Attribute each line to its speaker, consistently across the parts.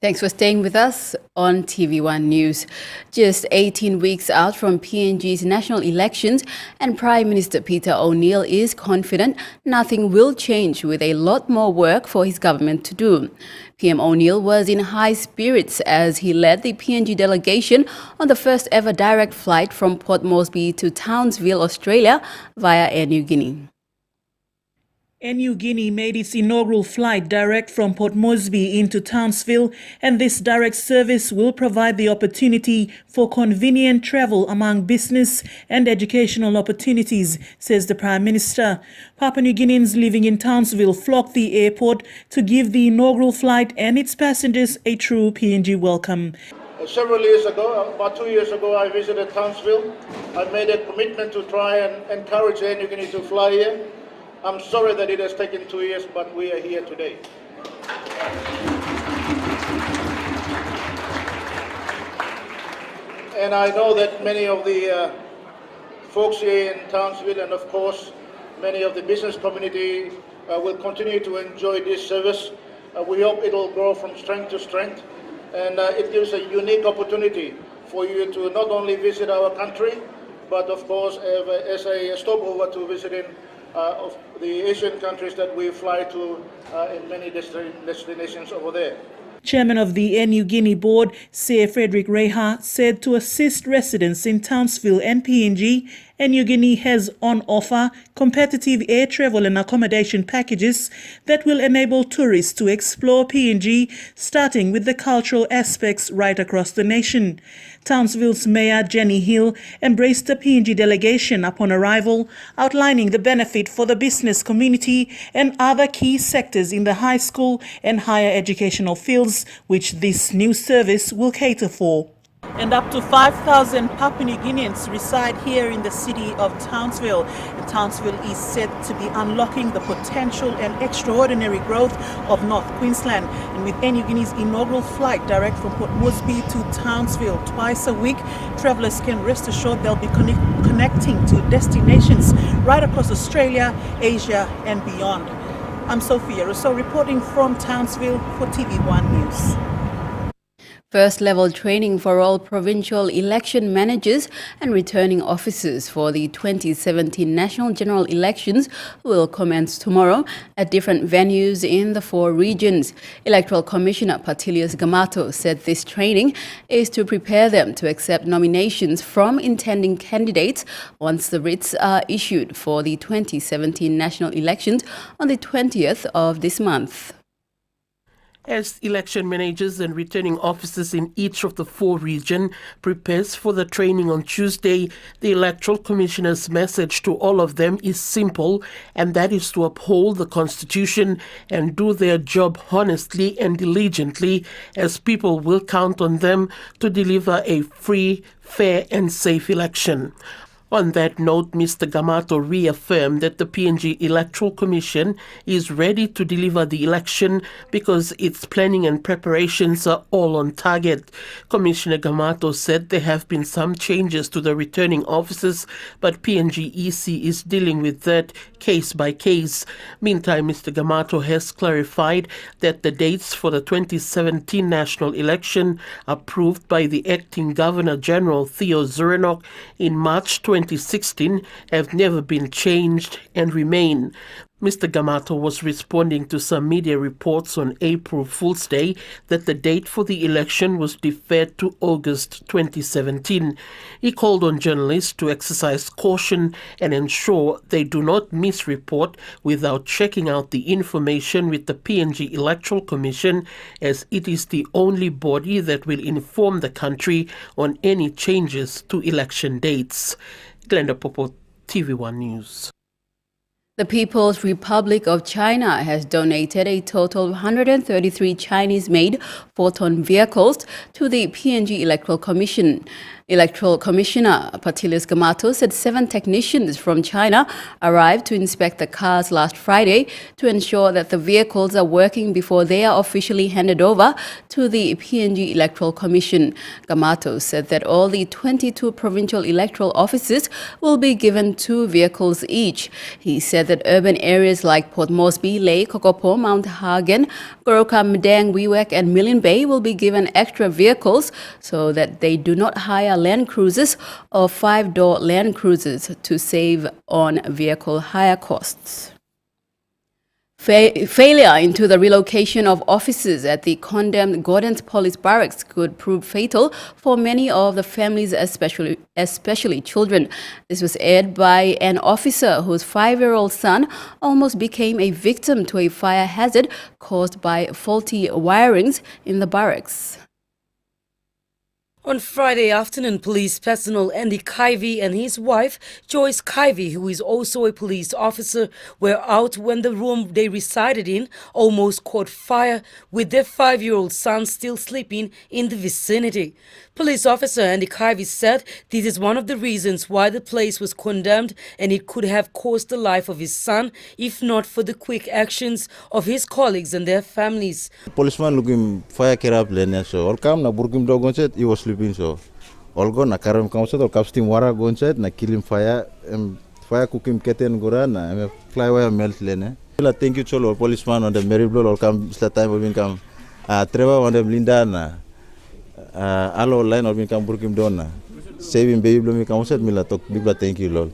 Speaker 1: Thanks for staying with us on TVWan News. Just 18 weeks out from PNG's national elections, and Prime Minister Peter O'Neill is confident nothing will change, with a lot more work for his government to do. PM O'Neill was in high spirits as he led the PNG delegation on the first ever direct flight from Port Moresby to Townsville, Australia via Air Niugini.
Speaker 2: Air Niugini made its inaugural flight direct from Port Moresby into Townsville, and this direct service will provide the opportunity for convenient travel among business and educational opportunities, says the Prime Minister. Papua New Guineans living in Townsville flocked the airport to give the inaugural flight and its passengers a true PNG welcome.
Speaker 3: Several years ago, about 2 years ago, I visited Townsville. I made a commitment to try and encourage Air Niugini to fly here. I'm sorry that it has taken 2 years, but we are here today. And I know that many of the folks here in Townsville, and of course many of the business community will continue to enjoy this service. We hope it will grow from strength to strength, and it gives a unique opportunity for you to not only visit our country, but of course as a stopover to visiting of the Asian countries that we fly to in many destinations over there.
Speaker 2: Chairman of the Air Niugini board, Sir Frederick Reha, said to assist residents in Townsville and PNG, Air Niugini has on offer competitive air travel and accommodation packages that will enable tourists to explore PNG, starting with the cultural aspects right across the nation. Townsville's Mayor Jenny Hill embraced the PNG delegation upon arrival, outlining the benefit for the business community and other key sectors in the high school and higher educational fields, which this new service will cater for. And up to 5,000 Papua New Guineans reside here in the city of Townsville. And Townsville is said to be unlocking the potential and extraordinary growth of North Queensland. And with Air Niugini's inaugural flight direct from Port Moresby to Townsville twice a week, travellers can rest assured they'll be connecting to destinations right across Australia, Asia and beyond. I'm Sophia Rousseau reporting from Townsville for TVWan News.
Speaker 1: First-level training for all provincial election managers and returning officers for the 2017 national general elections will commence tomorrow at different venues in the 4 regions. Electoral Commissioner Patilius Gamato said this training is to prepare them to accept nominations from intending candidates once the writs are issued for the 2017 national elections on the 20th of this month.
Speaker 4: As election managers and returning officers in each of the 4 regions prepares for the training on Tuesday, the Electoral Commissioner's message to all of them is simple, and that is to uphold the Constitution and do their job honestly and diligently, as people will count on them to deliver a free, fair and safe election. On that note, Mr. Gamato reaffirmed that the PNG Electoral Commission is ready to deliver the election because its planning and preparations are all on target. Commissioner Gamato said there have been some changes to the returning officers, but PNG EC is dealing with that case by case. Meantime, Mr. Gamato has clarified that the dates for the 2017 national election approved by the Acting Governor-General Theo Zurenok in March 2016 have never been changed and remain. Mr. Gamato was responding to some media reports on April Fool's Day that the date for the election was deferred to August 2017. He called on journalists to exercise caution and ensure they do not misreport without checking out the information with the PNG Electoral Commission, as it is the only body that will inform the country on any changes to election dates. Glenda Popo, TVWan News.
Speaker 1: The People's Republic of China has donated a total of 133 Chinese-made 4-ton vehicles to the PNG Electoral Commission. Electoral Commissioner Patilis Gamato said 7 technicians from China arrived to inspect the cars last Friday to ensure that the vehicles are working before they are officially handed over to the PNG Electoral Commission. Gamato said that all the 22 provincial electoral offices will be given 2 vehicles each. He said that urban areas like Port Moresby, Ley, Kokopo, Mount Hagen, Goroka, Madang, Wewak and Million Bay will be given extra vehicles so that they do not hire Land Cruisers or 5-door Land Cruisers to save on vehicle hire costs. Failure into the relocation of officers at the condemned Gordon's Police Barracks could prove fatal for many of the families, especially children. This was aired by an officer whose 5-year-old son almost became a victim to a fire hazard caused by faulty wirings in the barracks.
Speaker 5: On Friday afternoon, police personnel Andy Kivey and his wife, Joyce Kivey, who is also a police officer, were out when the room they resided in almost caught fire, with their 5-year-old son still sleeping in the vicinity. Police officer Andy Kivey said this is one of the reasons why the place was condemned, and it could have cost the life of his son if not for the quick actions of his colleagues and their families.
Speaker 6: Policeman looking fire kerap lene so all come na burkim dog onset he was sleeping so all go na karam come set all cap steam wara go onset na kill him fire fire cooking keten gora na fly wire melt lene. Thank you to all policeman on the Mary Blow all come that time will come Trevor on the Linda na allo line or come burkim dona saving baby blow me come set mila talk big thank you lol.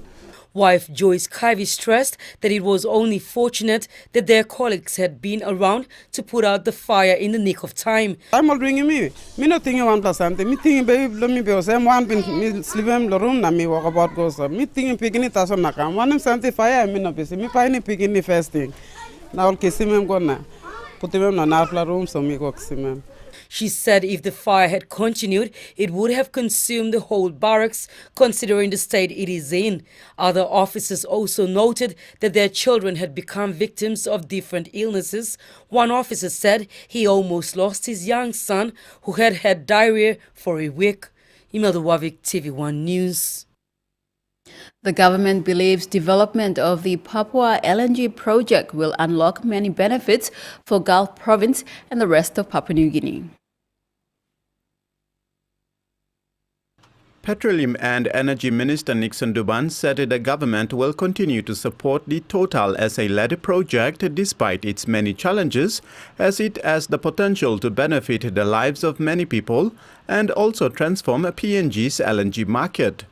Speaker 5: Wife Joyce Kivey stressed that it was only fortunate that their colleagues had been around to put out the fire in the nick of time.
Speaker 7: I'm all bringing me not thinking 1%. Me thinking baby let me be same one been me sleep in the room na me walk about goes me thinking picking it as on na kam one something fire me no be me fine picking the first thing. Now all kiss him gonna put him in na room so me go kiss him.
Speaker 5: She said if the fire had continued, it would have consumed the whole barracks, considering the state it is in. Other officers also noted that their children had become victims of different illnesses. One officer said he almost lost his young son, who had had diarrhea for a week. Imelda Wavik, TVWan News.
Speaker 1: The government believes development of the Papua LNG project will unlock many benefits for Gulf Province and the rest of Papua New Guinea.
Speaker 8: Petroleum and Energy Minister Nixon Duban said the government will continue to support the Total SA-led project despite its many challenges, as it has the potential to benefit the lives of many people and also transform PNG's LNG market.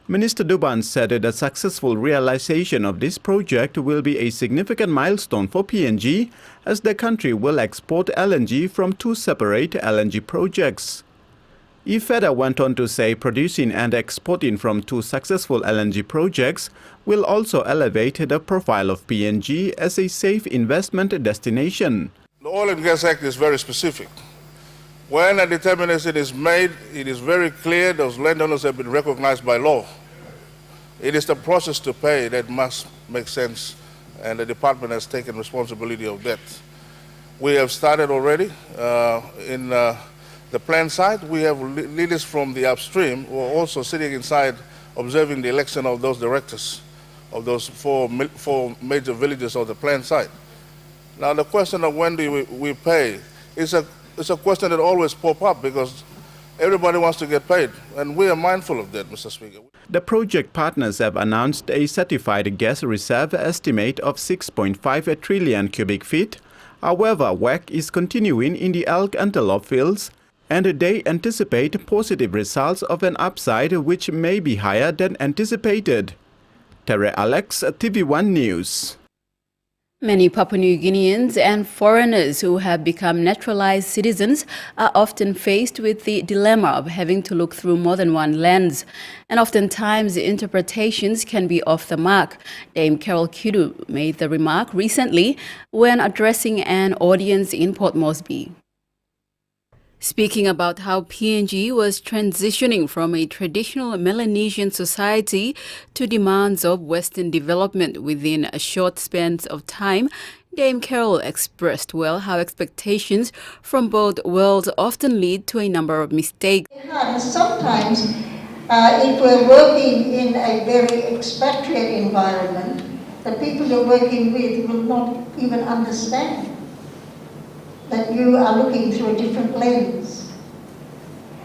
Speaker 8: Minister Duban said the successful realization of this project will be a significant milestone for PNG, as the country will export LNG from 2 separate LNG projects. He further went on to say producing and exporting from 2 successful LNG projects will also elevate the profile of PNG as a safe investment destination.
Speaker 9: The Oil and Gas Act is very specific. When a determination is made, it is very clear those landowners have been recognized by law. It is the process to pay that must make sense, and the department has taken responsibility of that. We have started already in the plant side. We have leaders from the upstream who are also sitting inside observing the election of those directors of those four major villages of the plant site. Now the question of when do we pay is a question that always pops up because everybody wants to get paid, and we are mindful of that, Mr. Speaker.
Speaker 8: The project partners have announced a certified gas reserve estimate of 6.5 trillion cubic feet. However, work is continuing in the elk antelope fields, and they anticipate positive results of an upside which may be higher than anticipated. Tere Alex, TVWan News.
Speaker 1: Many Papua New Guineans and foreigners who have become naturalized citizens are often faced with the dilemma of having to look through more than one lens, and oftentimes interpretations can be off the mark. Dame Carol Kidu made the remark recently when addressing an audience in Port Moresby. Speaking about how PNG was transitioning from a traditional Melanesian society to demands of Western development within a short span of time, Dame Carol expressed well how expectations from both worlds often lead to a number of mistakes.
Speaker 10: Sometimes If we're working in a very expatriate environment, the people you're working with will not even understand that you are looking through a different lens.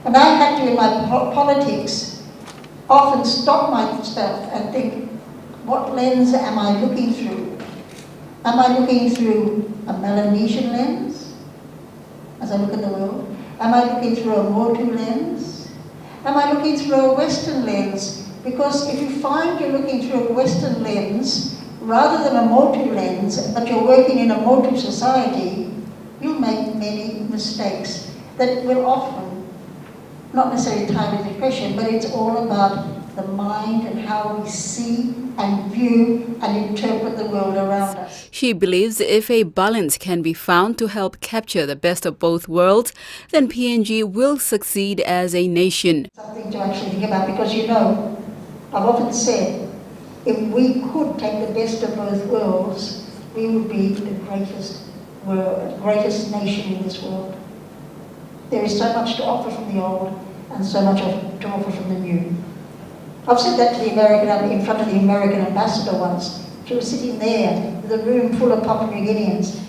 Speaker 10: And I had to, in my politics, often stop myself and think, what lens am I looking through? Am I looking through a Melanesian lens as I look at the world? Am I looking through a Motu lens? Am I looking through a Western lens? Because if you find you're looking through a Western lens rather than a Motu lens, but you're working in a Motu society, you'll make many mistakes that will often, not necessarily tie with depression, but it's all about the mind and how we see and view and interpret the world around us.
Speaker 1: She believes if a balance can be found to help capture the best of both worlds, then PNG will succeed as a nation.
Speaker 10: Something to actually think about, because you know, I've often said, if we could take the best of both worlds, we would be the greatest nation in this world. There is so much to offer from the old and so much to offer from the new. I've said that to the American, in front of the American ambassador once. She was sitting there with a room full of Papua New Guineans.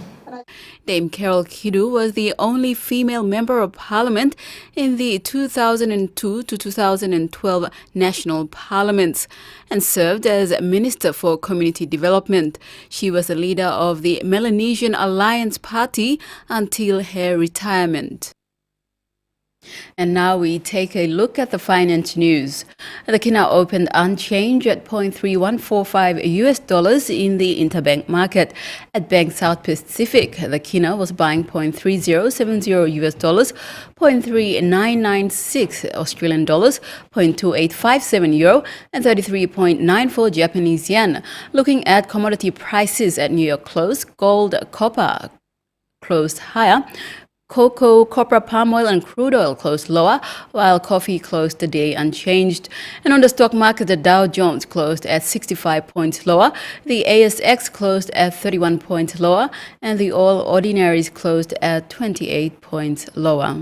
Speaker 1: Dame Carol Kidu was the only female member of parliament in the 2002 to 2012 national parliaments and served as Minister for Community Development. She was the leader of the Melanesian Alliance Party until her retirement. And now we take a look at the finance news. The kina opened unchanged at $0.3145 in the interbank market. At Bank South Pacific, the kina was buying $0.3070, $0.3996 Australian dollars, €0.2857 and 33.94 Japanese yen. Looking at commodity prices at New York close, gold, copper closed higher. Cocoa, copra, palm oil and crude oil closed lower, while coffee closed the day unchanged. And on the stock market, the Dow Jones closed at 65 points lower, the ASX closed at 31 points lower, and the All Ordinaries closed at 28 points lower.